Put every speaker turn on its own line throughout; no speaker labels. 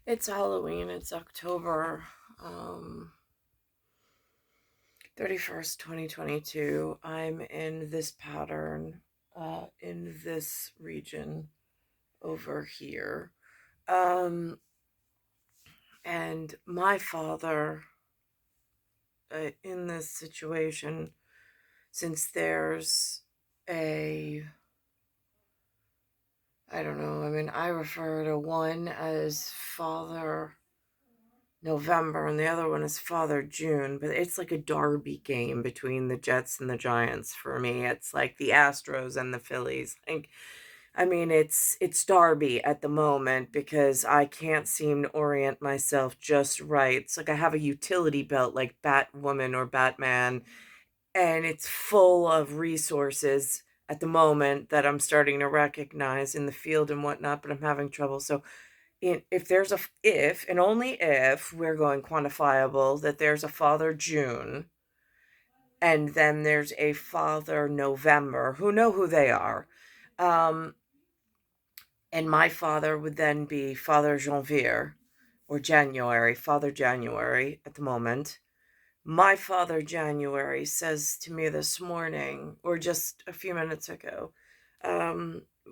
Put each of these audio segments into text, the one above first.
It's Halloween. It's October 31st, 2022. I'm in this pattern, in this region over here. Um, and my father, in this situation, since there's a, I don't know, I mean, I refer to one as Father November and the other one is Father June, but it's like a derby game between the Jets and the Giants for me. It's like the Astros and the Phillies. Like, I mean, it's derby at the moment because I can't seem to orient myself just right. It's like I have a utility belt like Batwoman or Batman, and it's full of resources at the moment that I'm starting to recognize in the field and whatnot, but I'm having trouble. So if there's a if and only if we're going quantifiable that there's a Father June and then there's a Father November, who know who they are. Um, and my father would then be Father Janvier or January, Father January at the moment. My Father January says to me this morning, or just a few minutes ago,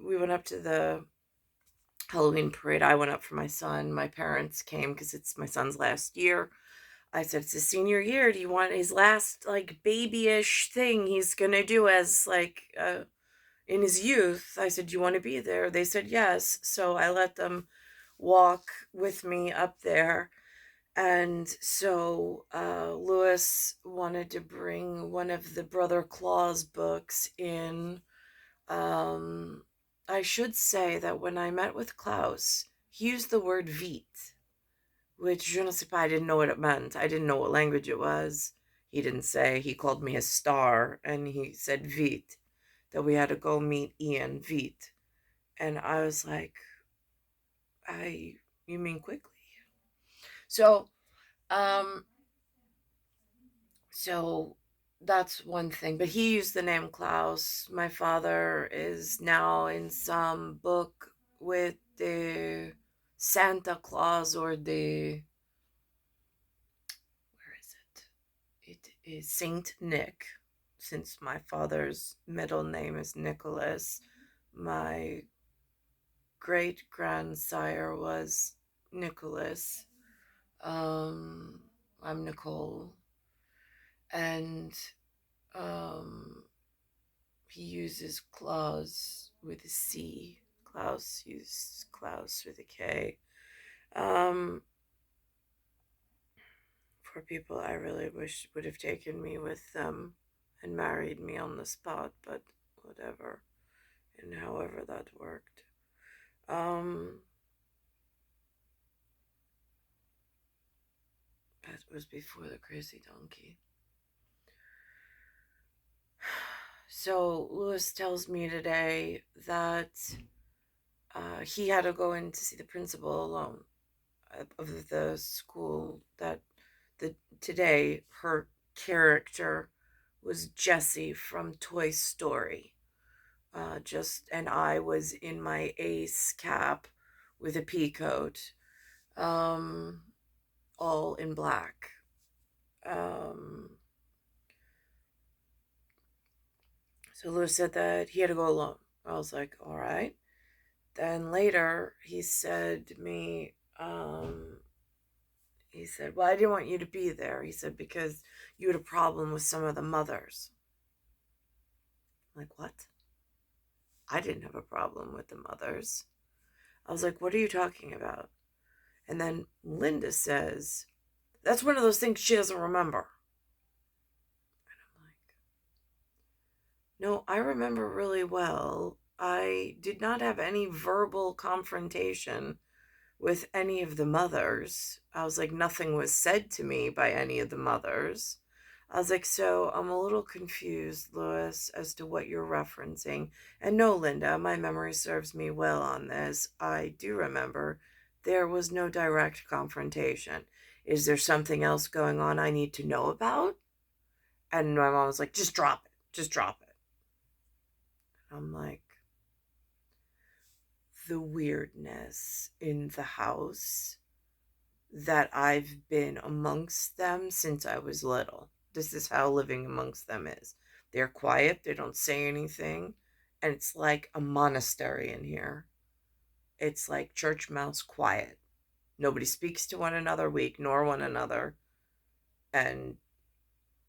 we went up to the Halloween parade. I went up for my son. My parents came because it's my son's last year. I said, it's his senior year. Do you want his last, like, babyish thing he's going to do as, like, in his youth? I said, do you want to be there? They said yes. So I let them walk with me up there. And so Lewis wanted to bring one of the Brother Claus books in. Um, I should say that when I met with Klaus, he used the word vite, which je ne sais pas, I didn't know what it meant. I didn't know what language it was. He didn't say. He called me a star, and he said vite, that we had to go meet Ian vite. And I was like, you mean quickly? So, um, so that's one thing. But he used the name Klaus. My father is now in some book with the Santa Claus or the, where is it? It is Saint Nick, since my father's middle name is Nicholas. My great grandsire was Nicholas. I'm Nicole. And um, he uses Klaus with a C. Klaus uses Klaus with a K. Um, Poor people, I really wish would have taken me with them and married me on the spot, but whatever, and however that worked. Um, that was before the crazy donkey. So Lewis tells me today that he had to go in to see the principal alone of the school. That the today her character was Jessie from Toy Story. And I was in my ace cap with a pea coat, um, all in black. Um, so Lewis said that he had to go alone. I was like, all right. Then later he said to me, he said, well, I didn't want you to be there. He said, because you had a problem with some of the mothers. I'm like, what? I didn't have a problem with the mothers. I was like, what are you talking about? And then Linda says, that's one of those things she doesn't remember. And I'm like, no, I remember really well. I did not have any verbal confrontation with any of the mothers. I was like, nothing was said to me by any of the mothers. I was like, so I'm a little confused, Lewis, as to what you're referencing. And no, Linda, my memory serves me well on this. I do remember there was no direct confrontation. Is there something else going on I need to know about? And my mom was like, just drop it. Just drop it. I'm like, the weirdness in the house that I've been amongst them since I was little. This is how living amongst them is. They're quiet, they don't say anything, and it's like a monastery in here. It's like church mouse quiet. Nobody speaks to one another, we ignore one another, and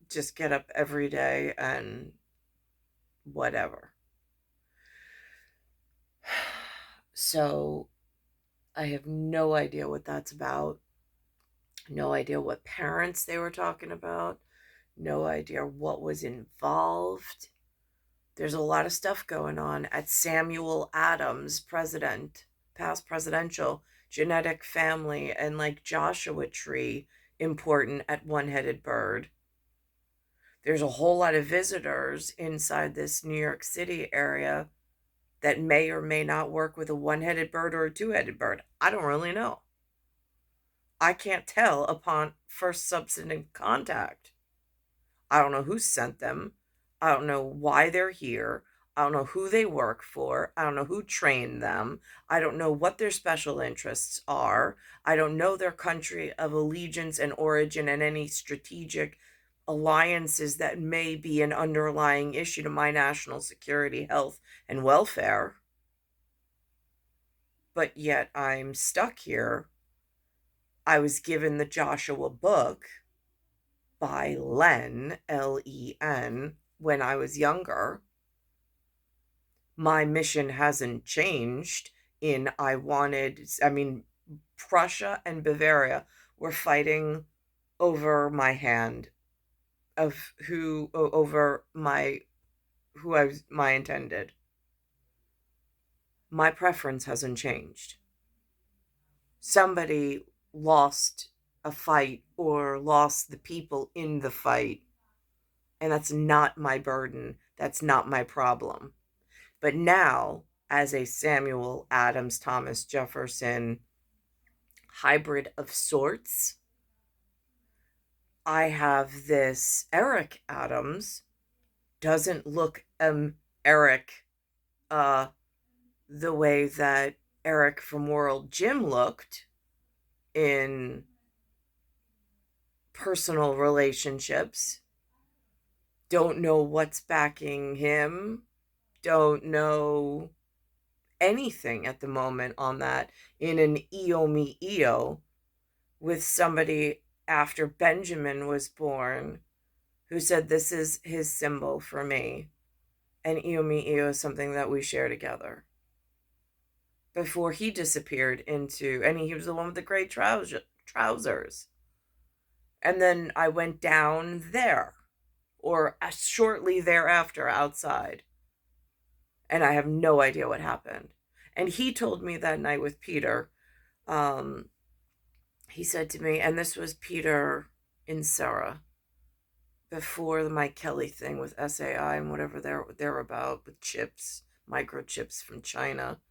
just get up every day and whatever. So I have no idea what that's about. No idea what parents they were talking about. No idea what was involved. There's a lot of stuff going on at Samuel Adams, past presidential, genetic family, and like Joshua Tree, important at One Headed Bird. There's a whole lot of visitors inside this New York City area that may or may not work with a one-headed bird or a two-headed bird. I don't really know. I can't tell upon first substantive contact. I don't know who sent them. I don't know why they're here. I don't know who they work for. I don't know who trained them. I don't know what their special interests are. I don't know their country of allegiance and origin and any strategic alliances that may be an underlying issue to my national security, health, and welfare. But yet I'm stuck here. I was given the Joshua book by Len, Len, when I was younger. My mission hasn't changed Prussia and Bavaria were fighting over my hand of my intended. My preference hasn't changed. Somebody lost a fight or lost the people in the fight, and that's not my burden. That's not my problem. But now, as a Samuel Adams Thomas Jefferson hybrid of sorts, I have this Eric Adams, doesn't look Eric the way that Eric from World Gym looked in personal relationships. Don't know what's backing him. Don't know anything at the moment on that. In an Eo me Eo with somebody after Benjamin was born who said, "This is his symbol for me." And Eo me Eo is something that we share together. Before he disappeared into, and he was the one with the gray trousers. And then I went down there, or shortly thereafter outside. And I have no idea what happened. And he told me that night with Peter, he said to me, and this was Peter in Sarah, before the Mike Kelly thing with SAI and whatever they're about with chips, microchips from China.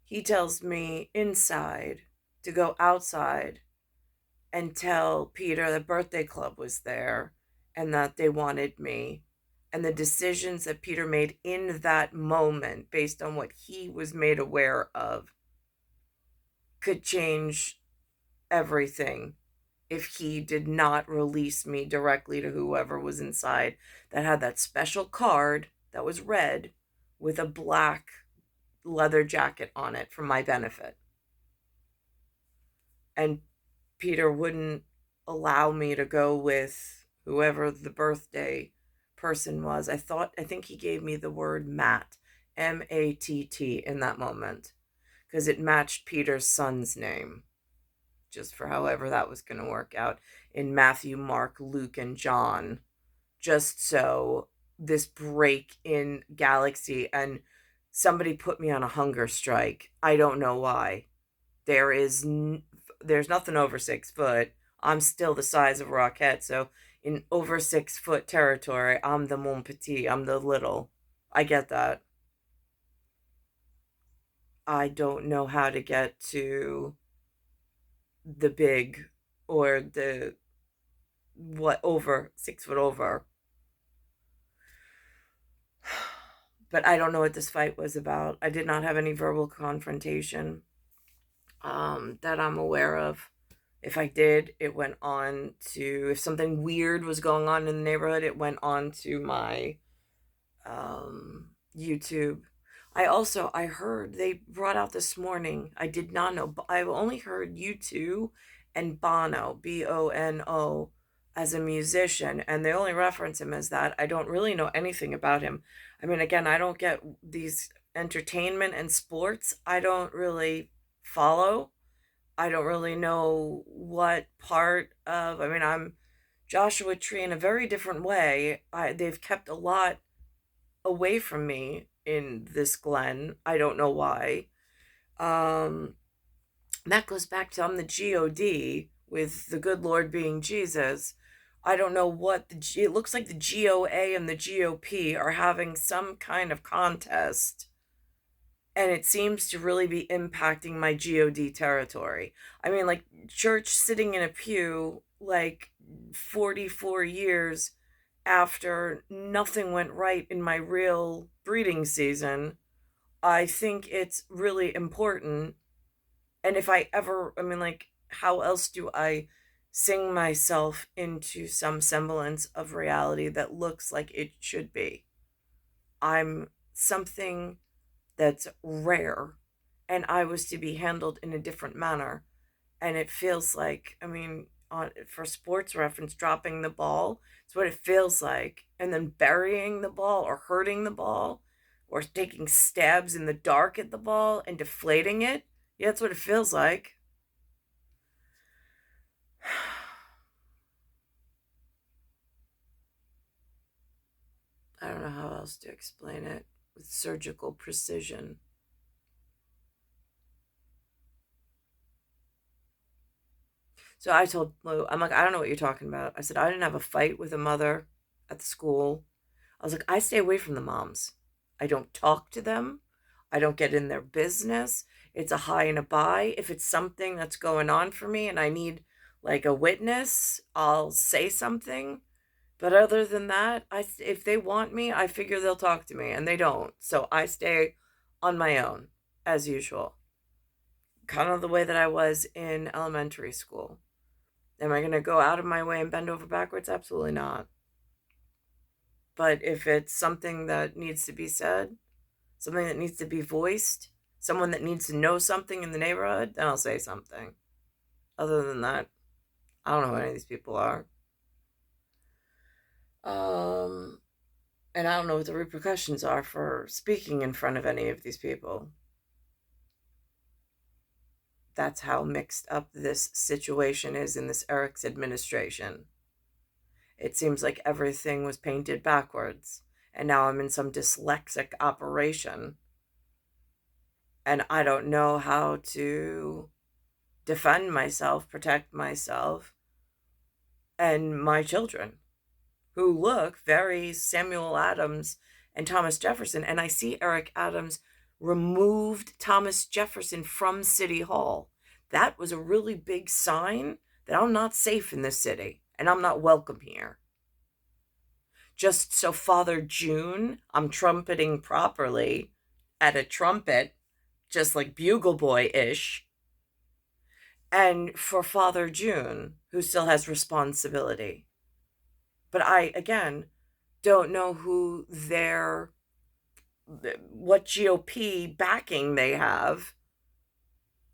He tells me inside to go outside and tell Peter the birthday club was there and that they wanted me. And the decisions that Peter made in that moment, based on what he was made aware of, could change everything if he did not release me directly to whoever was inside that had that special card that was red with a black leather jacket on it for my benefit. And Peter wouldn't allow me to go with whoever the birthday person was. I think he gave me the word Matt, Matt, in that moment, because it matched Peter's son's name, just for however that was going to work out in Matthew, Mark, Luke, and John. Just so this break in galaxy, and somebody put me on a hunger strike. I don't know why. There's nothing over 6 foot. I'm still the size of Rocket, so in over 6 foot territory, I'm the mon petit. I'm the little. I get that. I don't know how to get to the big or the what over 6 foot over. But I don't know what this fight was about. I did not have any verbal confrontation. that I'm aware of. If I did, it went on to, if something weird was going on in the neighborhood, it went on to my YouTube. I heard they brought out this morning. I did not know, but I've only heard U2 and Bono, Bono, as a musician, and they only reference him as that. I don't really know anything about him. I mean, again, I don't get these entertainment and sports. I don't really follow. I don't really know what part of. I mean, I'm Joshua Tree in a very different way. They've kept a lot away from me in this Glen. I don't know why. Um, that goes back to I'm the God with the good Lord being Jesus. I don't know what it looks like the GOA and the GOP are having some kind of contest, and it seems to really be impacting my God territory. I mean, like church sitting in a pew like 44 years after nothing went right in my real breeding season. I think it's really important. And if I ever, I mean, like, how else do I sing myself into some semblance of reality that looks like it should be? I'm something that's rare, and I was to be handled in a different manner. And it feels like, I mean, for sports reference, dropping the ball, it's what it feels like. And then burying the ball or hurting the ball or taking stabs in the dark at the ball and deflating it. Yeah, that's what it feels like. I don't know how else to explain it with surgical precision. So I told Lou, I'm like, I don't know what you're talking about. I said, I didn't have a fight with a mother at the school. I was like, I stay away from the moms. I don't talk to them. I don't get in their business. It's a hi and a bye. If it's something that's going on for me and I need like a witness, I'll say something. But other than that, if they want me, I figure they'll talk to me, and they don't. So I stay on my own, as usual. Kind of the way that I was in elementary school. Am I going to go out of my way and bend over backwards? Absolutely not. But if it's something that needs to be said, something that needs to be voiced, someone that needs to know something in the neighborhood, then I'll say something. Other than that, I don't know who any of these people are. Um, and I don't know what the repercussions are for speaking in front of any of these people. That's how mixed up this situation is in this Eric's administration. It seems like everything was painted backwards, and now I'm in some dyslexic operation, and I don't know how to defend myself, protect myself, and my children, who look very Samuel Adams and Thomas Jefferson. And I see Eric Adams removed Thomas Jefferson from City Hall. That was a really big sign that I'm not safe in this city and I'm not welcome here. Just so Father June, I'm trumpeting properly at a trumpet, just like Bugle Boy ish. And for Father June, who still has responsibility. But I, again, don't know what GOP backing they have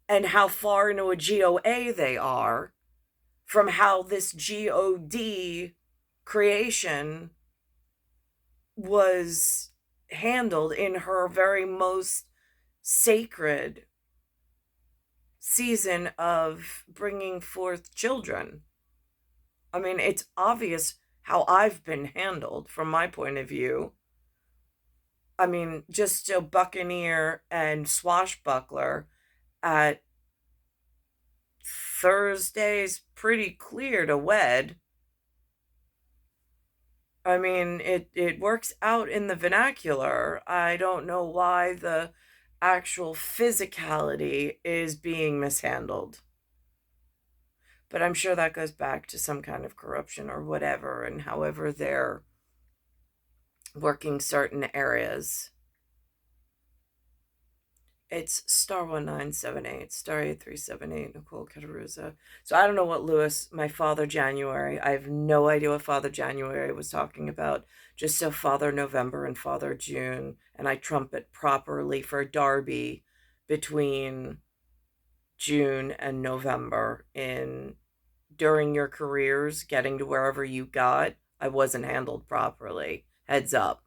and how far into a GOA they are from how this GOD creation was handled in her very most sacred season of bringing forth children. I mean, it's obvious how I've been handled from my point of view. I mean, just a buccaneer and swashbuckler at Thursday's pretty clear to wed. I mean, it works out in the vernacular. I don't know why the actual physicality is being mishandled. But I'm sure that goes back to some kind of corruption or whatever, and however they're working certain areas. It's star 1978, star 8378, Nicole Cattaruzza. So I don't know what Lewis, my Father January, I have no idea what Father January was talking about. Just a Father November and Father June. And I trumpet properly for Darby between June and November in during your careers, getting to wherever you got. I wasn't handled properly. Heads up.